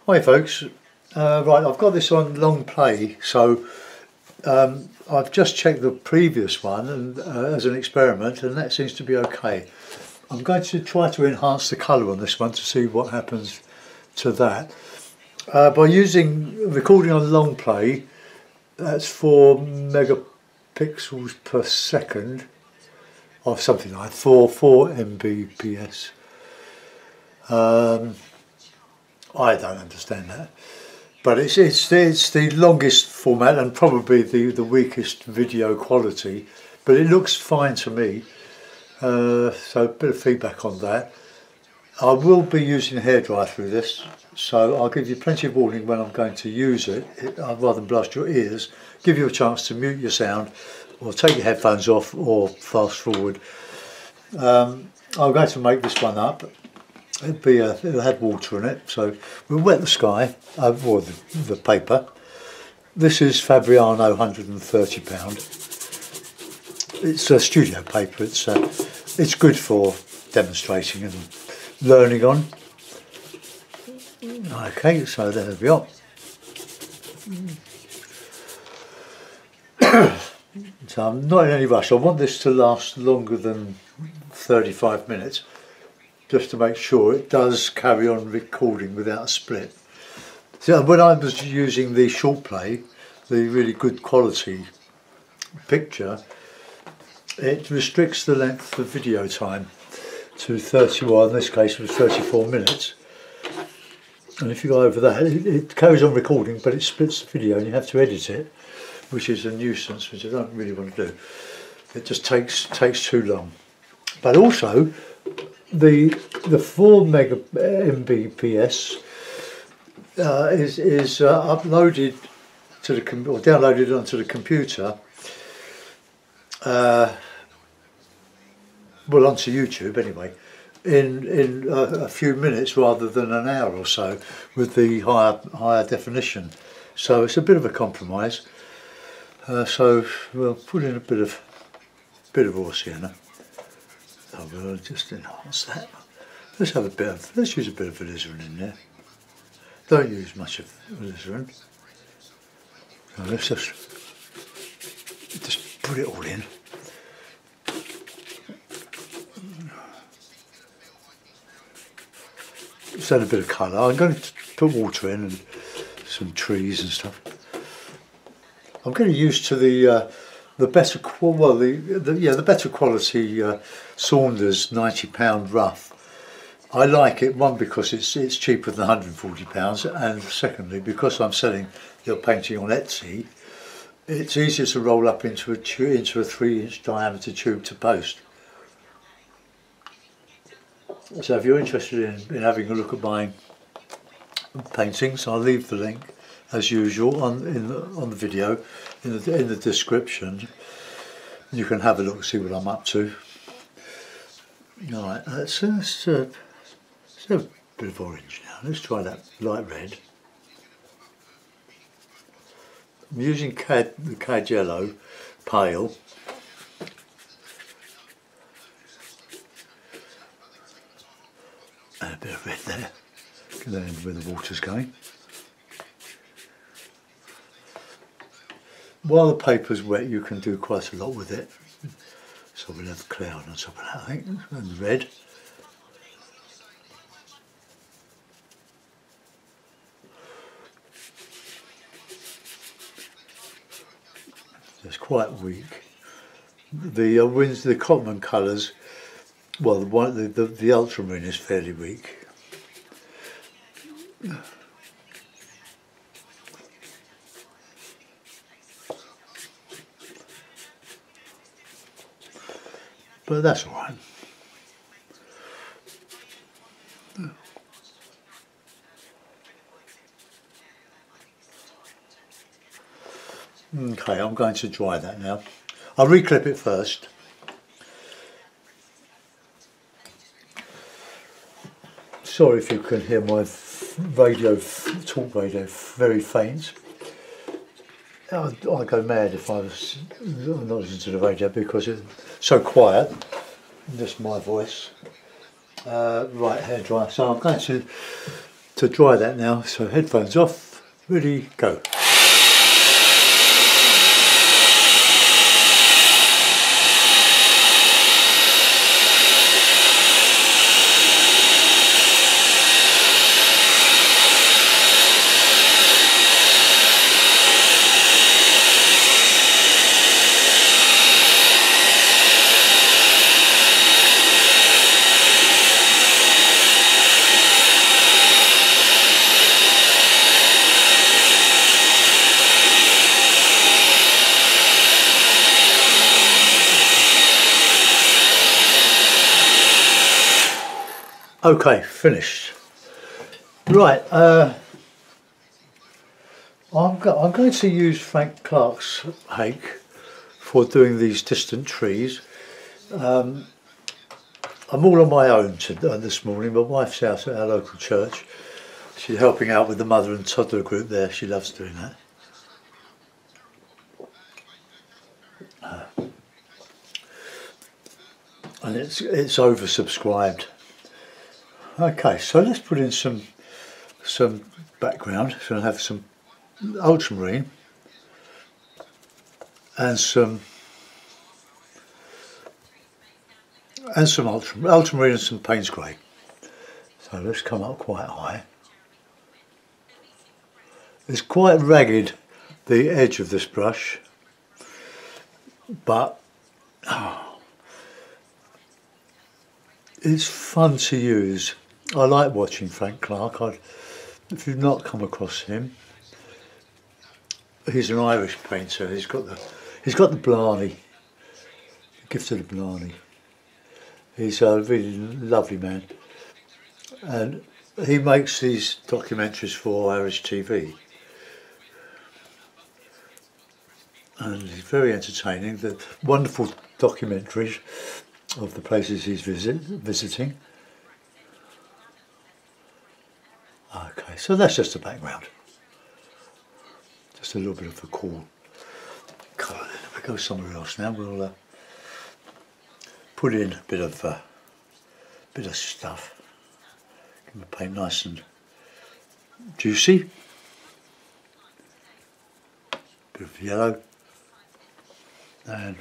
Hi folks, right, I've got this on long play, so I've just checked the previous one and, as an experiment, and that seems to be okay. I'm going to try to enhance the colour on this one to see what happens to that. By using recording on long play, that's 4 megapixels per second, or something like 4 Mbps. I don't understand that, but it's the longest format and probably the weakest video quality, but it looks fine to me. So a bit of feedback on that. I will be using a hairdryer through this, so I'll give you plenty of warning when I'm going to use it. Rather than blast your ears, give you a chance to mute your sound or take your headphones off or fast forward. I'm going to make this one up. It'll have water in it, so we'll wet the sky, or the paper. This is Fabriano £130. It's a studio paper. It's good for demonstrating and learning on. Okay, so there we are. So I'm not in any rush. I want this to last longer than 35 minutes. Just to make sure it does carry on recording without a split. So when I was using the short play, the really good quality picture, it restricts the length of video time to 30, well in this case it was 34 minutes. And if you go over that, it carries on recording, but it splits the video and you have to edit it, which is a nuisance, which I don't really want to do. It just takes too long. But also, the 4 Mbps is uploaded to the or downloaded onto the computer, well, onto YouTube anyway, in a few minutes rather than an hour or so with the higher definition. So it's a bit of a compromise. So we'll put in a bit of raw sienna. I will just enhance that. Let's use a bit of alizarin in there. Don't use much of alizarin. So let's just put it all in. Just add a bit of colour. I'm going to put water in and some trees and stuff. I'm getting used to the better quality Saunders £90 rough. I like it, one because it's cheaper than £140, and secondly because I'm selling your painting on Etsy, it's easier to roll up into a 3-inch diameter tube to post. So if you're interested in having a look at my paintings, I'll leave the link as usual on the video in the description. You can have a look and see what I'm up to. Alright, let's have a bit of orange now. Let's try that light red. I'm using the Cad Yellow pale. And a bit of red there. Get that in where the water's going. While the paper's wet, you can do quite a lot with it. So we'll have a cloud on top of that, I think, and red. It's quite weak. The Cotman colours, well, the ultramarine is fairly weak. But that's all right. Okay, I'm going to dry that now. I'll reclip it first. Sorry if you can hear my talk radio very faint. I'd go mad if I was not listening to the radio because it's so quiet. Just my voice. Right, hairdryer. So I'm going to to dry that now. So headphones off, ready, go. Okay, finished. Right, I'm going to use Frank Clark's hake for doing these distant trees. I'm all on my own this morning. My wife's out at our local church. She's helping out with the mother and toddler group there. She loves doing that. And it's oversubscribed. Okay, so let's put in some background. So I'll have some ultramarine and some ultramarine and some Payne's grey. So let's come up quite high. It's quite ragged, the edge of this brush, but it's fun to use. I like watching Frank Clark. If you've not come across him, he's an Irish painter. He's got the Blarney, the gift of the Blarney. He's a really lovely man, and he makes these documentaries for Irish TV, and he's very entertaining. The wonderful documentaries of the places he's visiting. Okay, so that's just the background. Just a little bit of a cool colour. If we go somewhere else now, we'll put in a bit of stuff. Give the paint nice and juicy. Bit of yellow and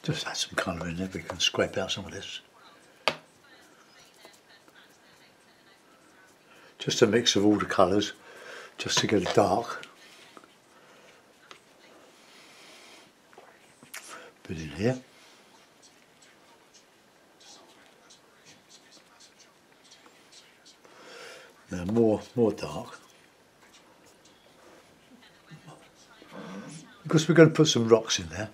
just add some colour in there. We can scrape out some of this. Just a mix of all the colours, just to get a dark bit in here. Now more dark, because we're going to put some rocks in there.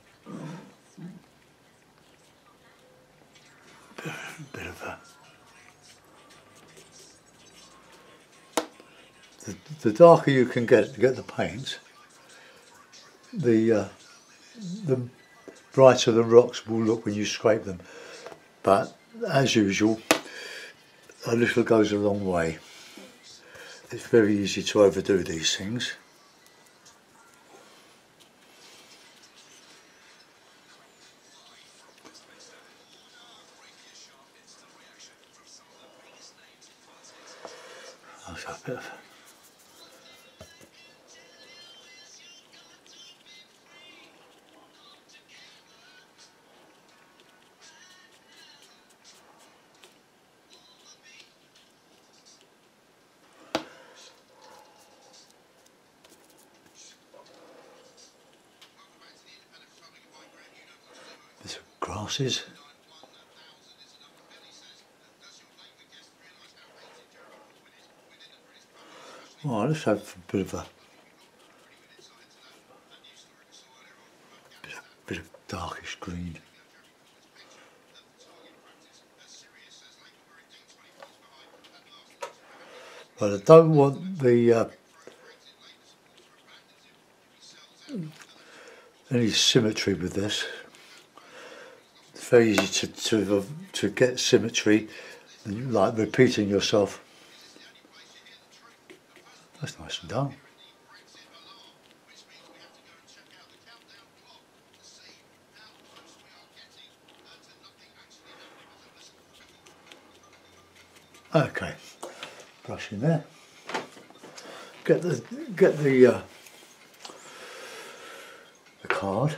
Bit of a, the darker you can get the paint, the brighter the rocks will look when you scrape them. But as usual, a little goes a long way. It's very easy to overdo these things. That's a bit of grasses. Well, let's have a bit of darkish green. But I don't want the any symmetry with this. It's very easy to get symmetry, like repeating yourself. That's nice and done. Okay, brush in there. Get the card.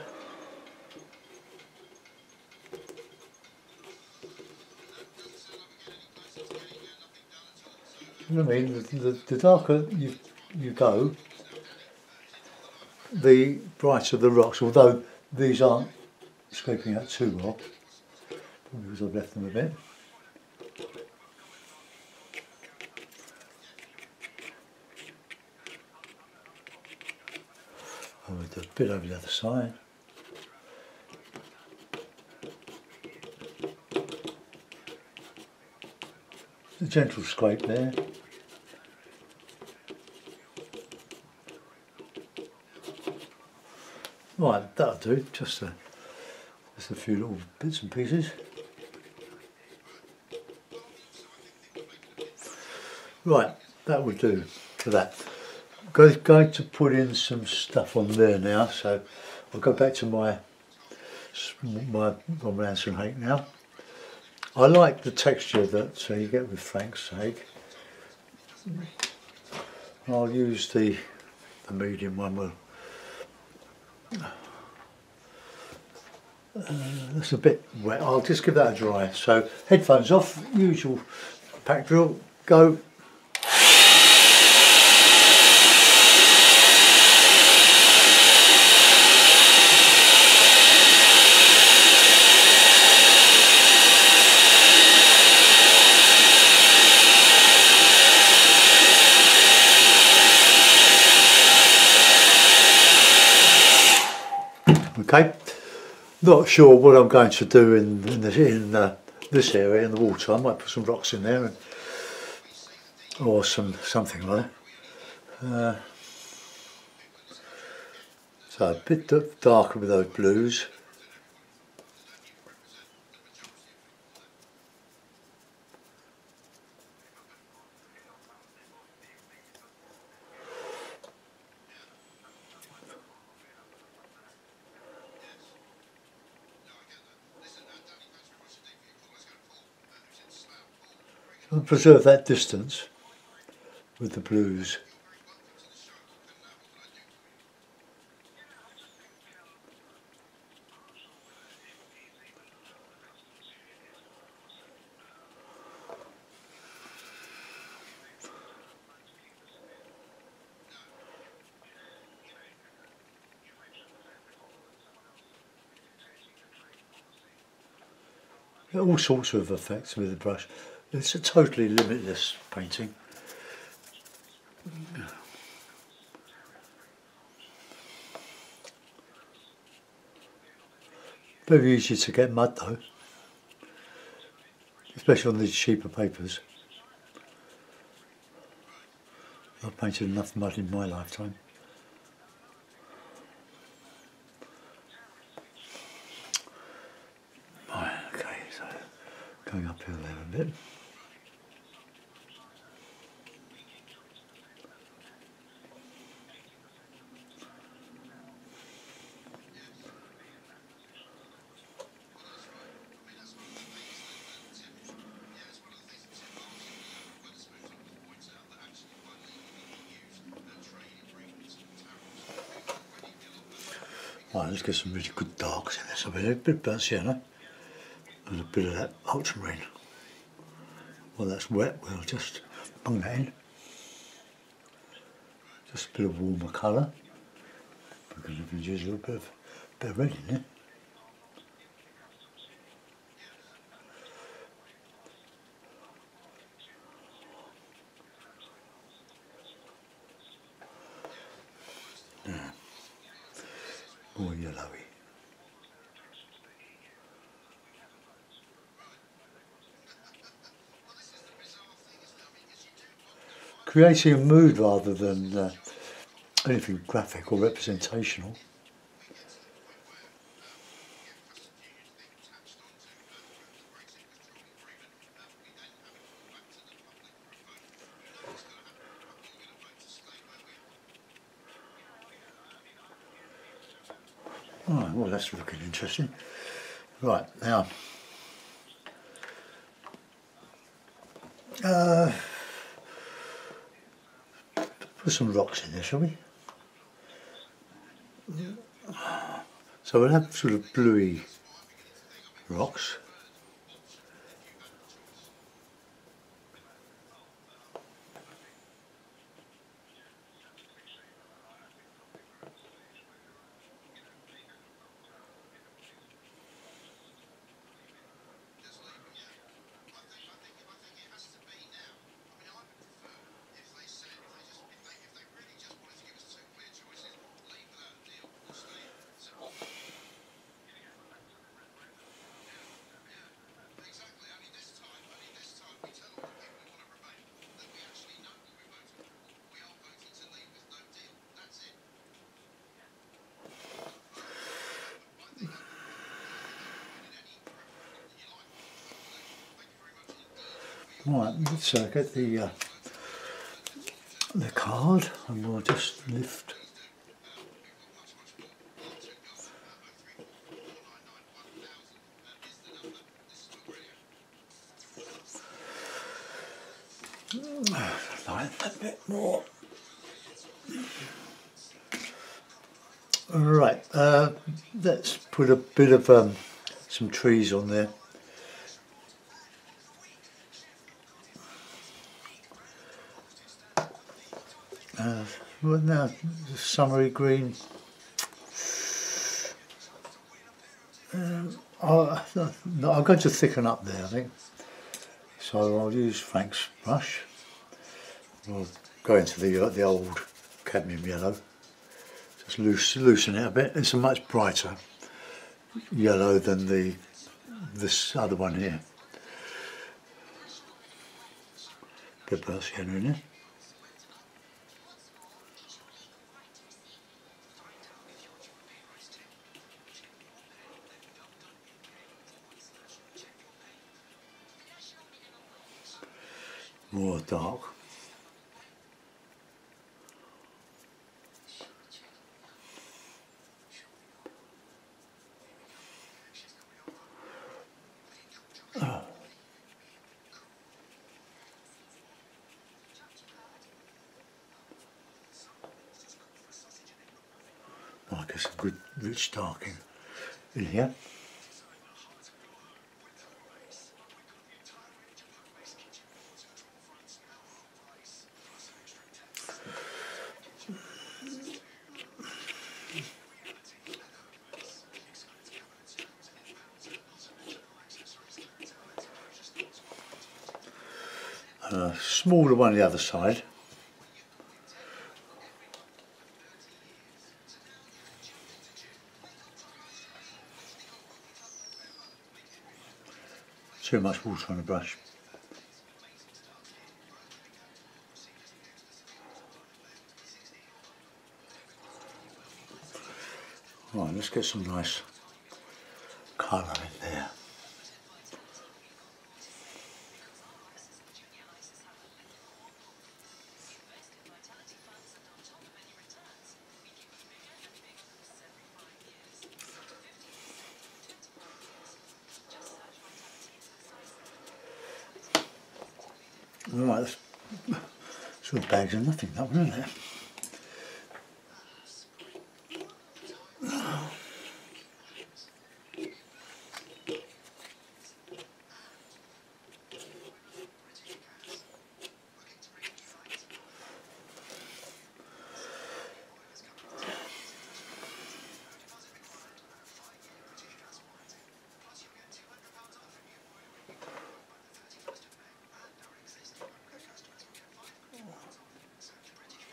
You know what I mean? The darker you go, the brighter the rocks. Although these aren't scraping out too well, probably because I've left them a bit. With a bit over the other side. A gentle scrape there. Right, that'll do. Just a few little bits and pieces. Right, that will do for that. Going to put in some stuff on there now, so I'll go back to my romance and hake now. I like the texture that you get with Frank's hake. I'll use the medium one. That's a bit wet. I'll just give that a dry. So headphones off, usual pack drill, go. Okay, not sure what I'm going to do in this area in the water. I might put some rocks in there or something like that. So a bit darker with those blues. I'll preserve that distance with the blues. All sorts of effects with the brush. It's a totally limitless painting. Very easy to get mud though, especially on these cheaper papers. I've painted enough mud in my lifetime. Right, okay, so going uphill there a bit. Right, let's get some really good darks in there. So a bit of burnt sienna and a bit of that ultramarine. Well, that's wet, we'll just bung that in. Just a bit of warmer colour. Because we can use a little bit of red in there. Yeah. More yellowy. Creating a mood rather than anything graphic or representational. Right, well that's looking interesting. Right, now Put some rocks in there, shall we? So we'll have sort of bluey rocks. Right, let's get the card, and we'll just lift. Like that bit more. Right, let's put a bit of some trees on there. Well, now the summery green. I'm going to thicken up there, I think. So I'll use Frank's brush. We'll go into the old cadmium yellow. Just loosen it a bit. It's a much brighter yellow than this other one here. Bit of burst yellow in there. More dark. I guess a good rich dark in here. Smaller one on the other side. Too much water on the brush. Right, let's get some nice colour in there. Right, that's sort of bags of nothing, that one, isn't it?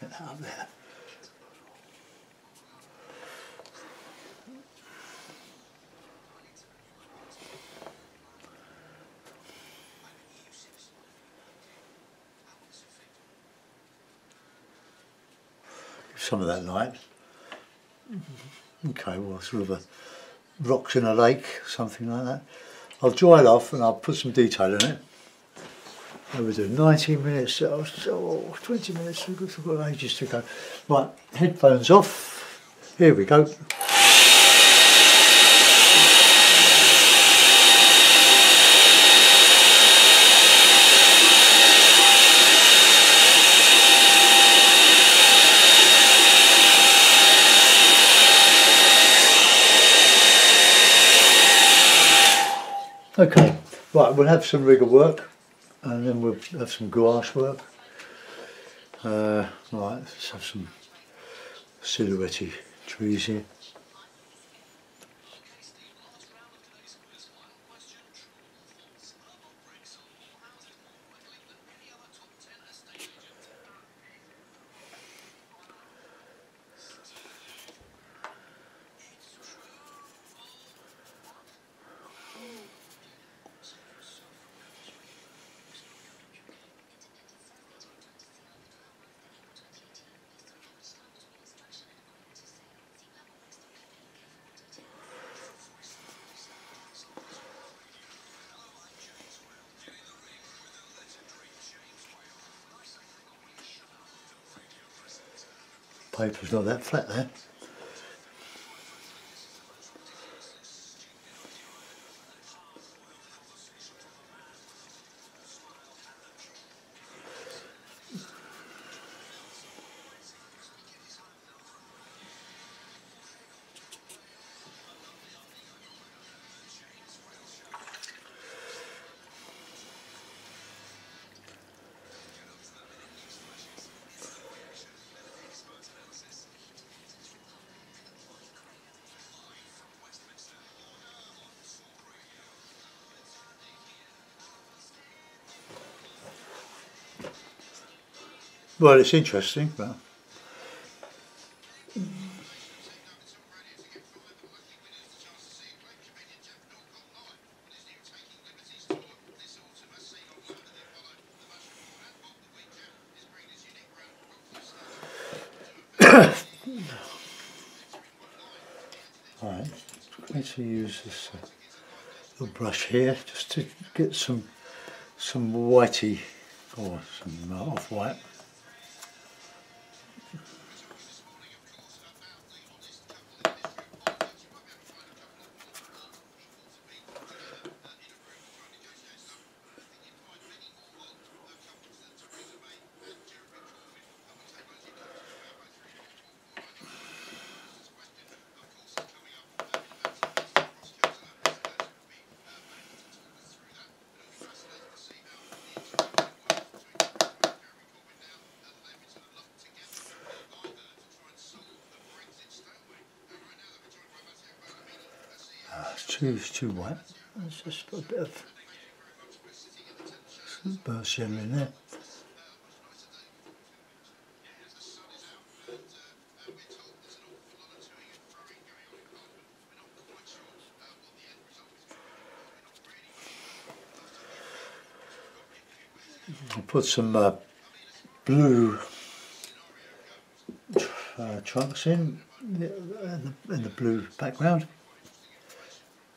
Get that up there. Some of that light. Okay, well, sort of a rocks in a lake, something like that. I'll dry it off and I'll put some detail in it. What we do, 19 minutes, 20 minutes, we've got ages to go. Right, headphones off, here we go. Okay, right, we'll have some rigger work and then we'll have some gouache work. Right, let's have some silhouette trees here. Paper's not that flat there. Well, it's interesting, but right, I'm going to use this little brush here just to get some whitey or some off-white. It's too white. Let's just put a bit of burnt yellow in there. I'll put some blue trunks in the blue background.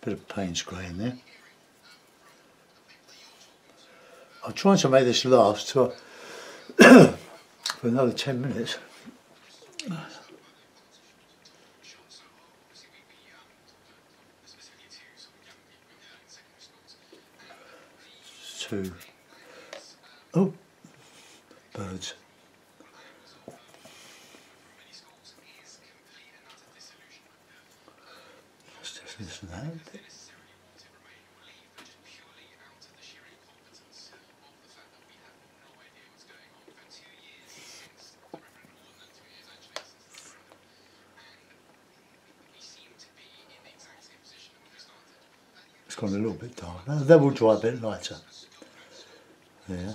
Bit of Payne's grey in there. I'm trying to make this last for another 10 minutes. Oh, birds. Let's just listen to that a bit. It's gone a little bit dark. That will dry a bit lighter. Yeah.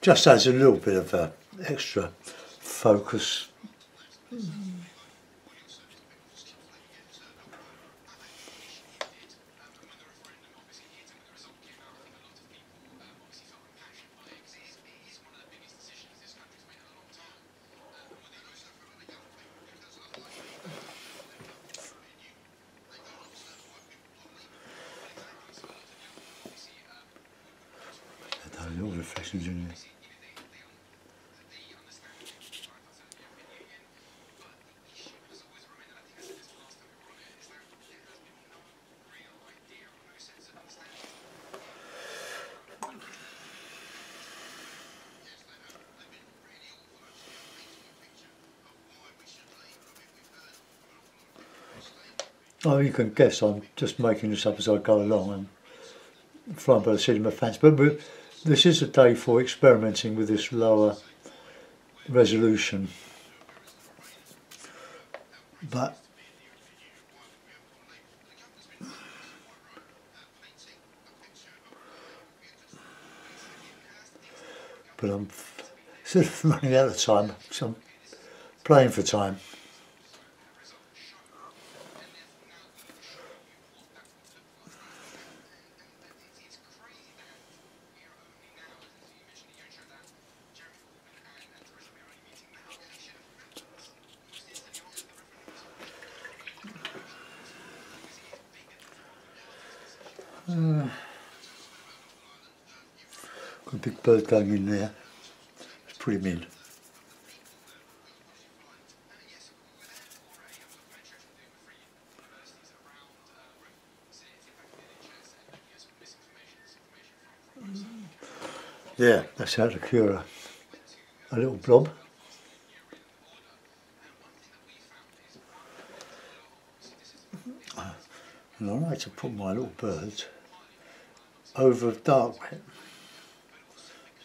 Just adds a little bit of extra focus. Little reflections in there. Oh, you can guess I'm just making this up as I go along and flying by the seat of my pants. But this is a day for experimenting with this lower resolution. But I'm sort of running out of time, so I'm playing for time. Got a big bird going in there. It's pretty mean. Yeah, that's how to cure a little blob. And I like to put my little birds over a dark bit.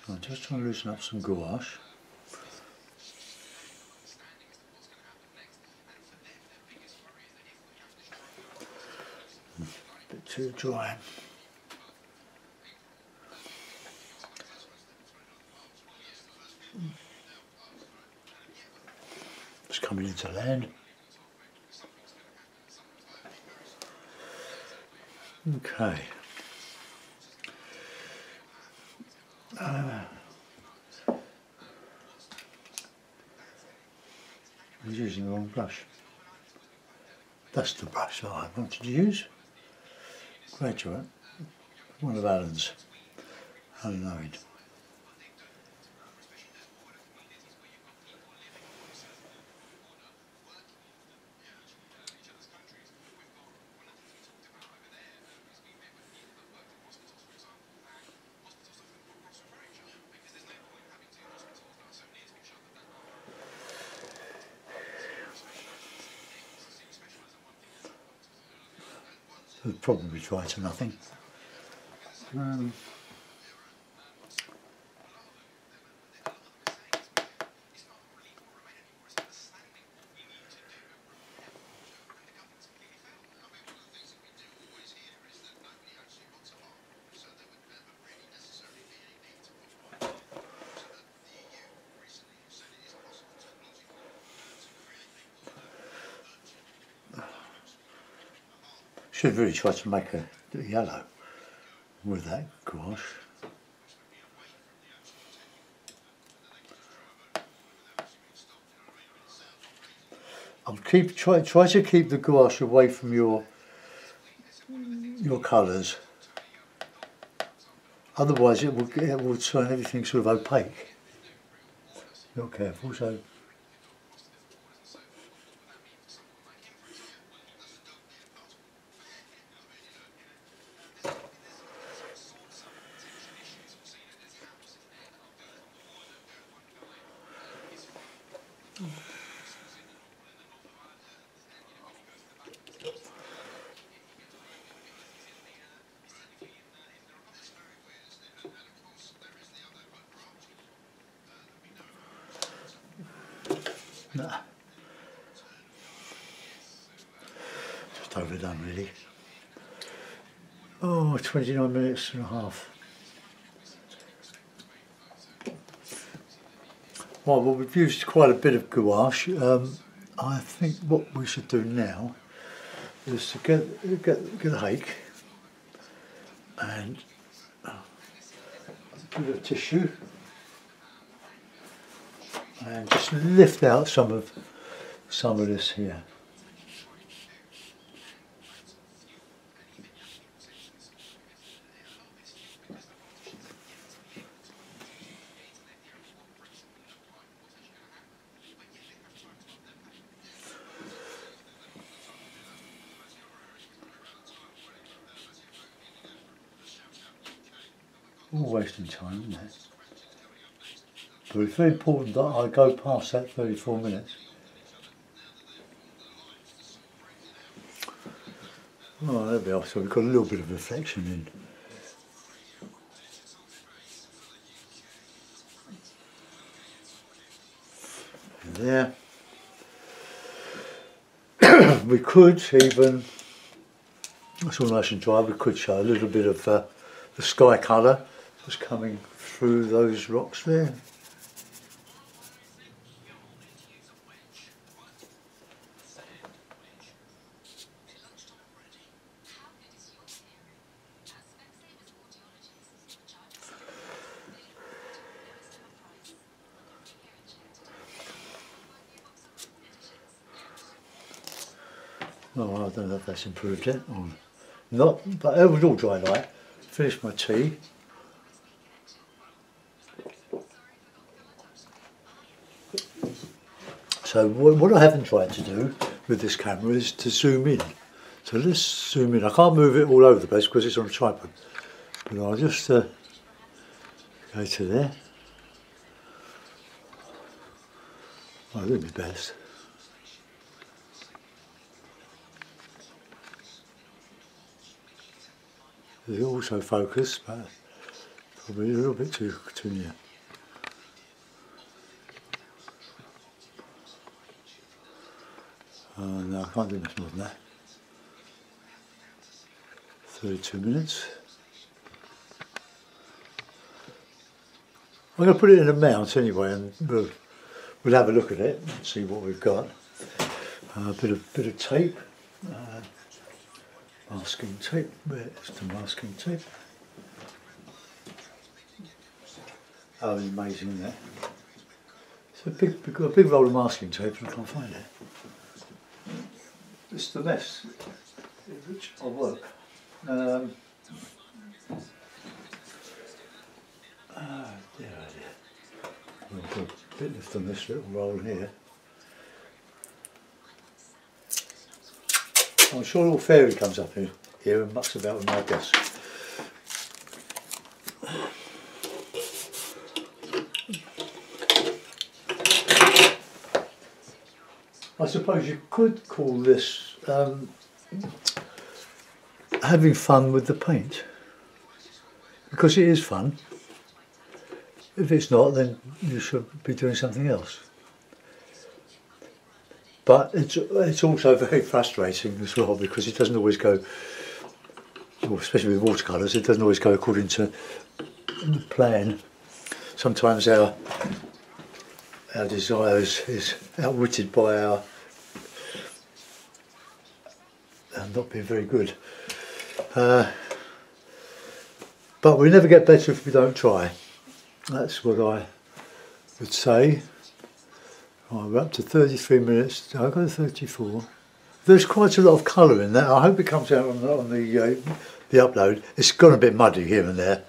So I'm just trying to loosen up some gouache. A bit too dry. It's coming into land. Okay. I'm using the wrong brush. That's the brush that I wanted to use. Graduate, one of Alan's. Alan Owen. It'll probably dry to nothing. Should really try to make a yellow with that gouache. Try to keep the gouache away from your colours. Otherwise, it will turn everything sort of opaque. Not careful, so. Nah. Just overdone really. Oh, 29 minutes and a half. Well, we've used quite a bit of gouache. I think what we should do now is to get a hake and a bit of tissue and just lift out some of this here. All wasting time, isn't it? But it's very important that I go past that 34 minutes. Oh, there we are, so we've got a little bit of reflection in. And there. We could even, that's all nice and dry, we could show a little bit of the sky colour just coming through those rocks there. Oh, I don't know if that's improved it or not, but it was all dry light. Finished my tea. So what I haven't tried to do with this camera is to zoom in. So let's zoom in. I can't move it all over the place because it's on a tripod. But I'll just go to there. Oh, that'd be best. It's also focused, but probably a little bit too near. No, I can't do much more than that. 32 minutes. I'm going to put it in a mount anyway, and we'll have a look at it and see what we've got. A bit of tape. Masking tape, where's the masking tape? Oh, it's amazing, isn't it? It's a big roll of masking tape and I can't find it. It's the mess in which I work. Dear. We'll put a bit left on this little roll here. I'm sure a little fairy comes up here and mucks about with my desk. I suppose you could call this having fun with the paint, because it is fun. If it's not, then you should be doing something else. But it's also very frustrating as well, because it doesn't always go, well, especially with watercolours, it doesn't always go according to the plan. Sometimes our desire is outwitted by our not being very good. But we never get better if we don't try. That's what I would say. Right, we're up to 33 minutes. I've got 34. There's quite a lot of colour in that. I hope it comes out on the upload. It's gone a bit muddy here and there,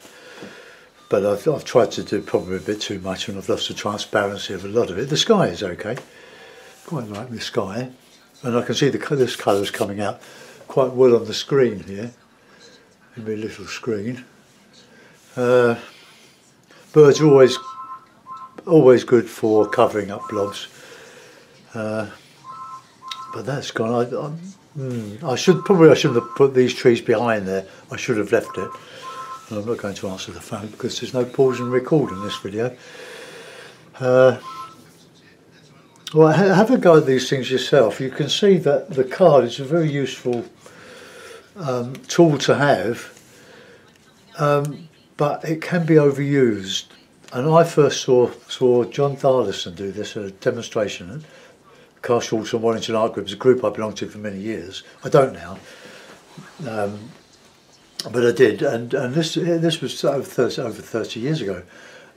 but I've tried to do probably a bit too much, and I've lost the transparency of a lot of it. The sky is okay. Quite like the sky, and I can see this colour's coming out quite well on the screen here, in my little screen. Birds are always good for covering up blobs, but that's gone. I shouldn't have put these trees behind there. I should have left it. And I'm not going to answer the phone because there's no pause and record in this video. Well, have a go at these things yourself. You can see that the card is a very useful tool to have, but it can be overused. And I first saw John Darlison do this at a demonstration at Castle and Warrington Art Group. It's a group I belonged to for many years. I don't now, but I did. And this was over 30 years ago.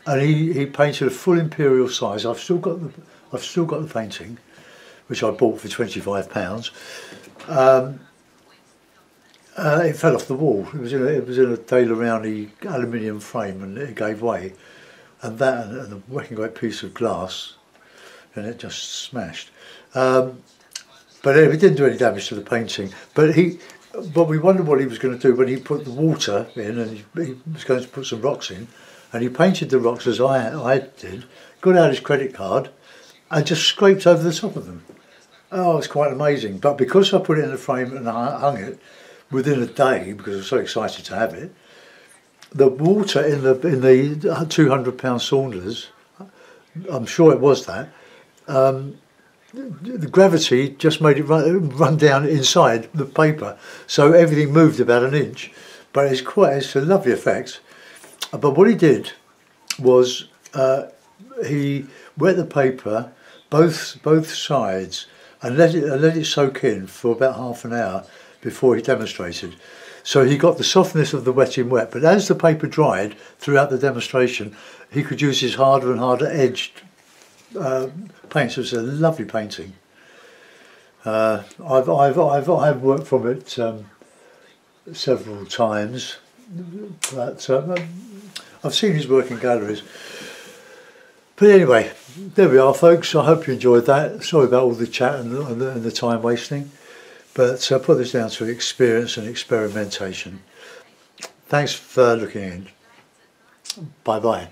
And he painted a full imperial size. I've still got the painting, which I bought for £25. It fell off the wall. It was in a De La Rowney aluminium frame, and it gave way. And that and a whacking great piece of glass, and it just smashed. But it didn't do any damage to the painting. But we wondered what he was going to do when he put the water in, and he was going to put some rocks in, and he painted the rocks as I did, got out his credit card, and just scraped over the top of them. Oh, it's quite amazing. But because I put it in the frame and I hung it, within a day, because I was so excited to have it, the water in the 200-pound Saunders, I'm sure it was that, the gravity just made it run down inside the paper, so everything moved about an inch. But it's a lovely effect. But what he did was he wet the paper both sides and let it soak in for about half an hour before he demonstrated. So he got the softness of the wetting wet, but as the paper dried throughout the demonstration, he could use his harder and harder edged paints. It was a lovely painting. I've worked from it several times, but I've seen his work in galleries. But anyway, there we are, folks. I hope you enjoyed that. Sorry about all the chat and the time wasting, but I put this down to experience and experimentation. Thanks for looking in. Bye bye.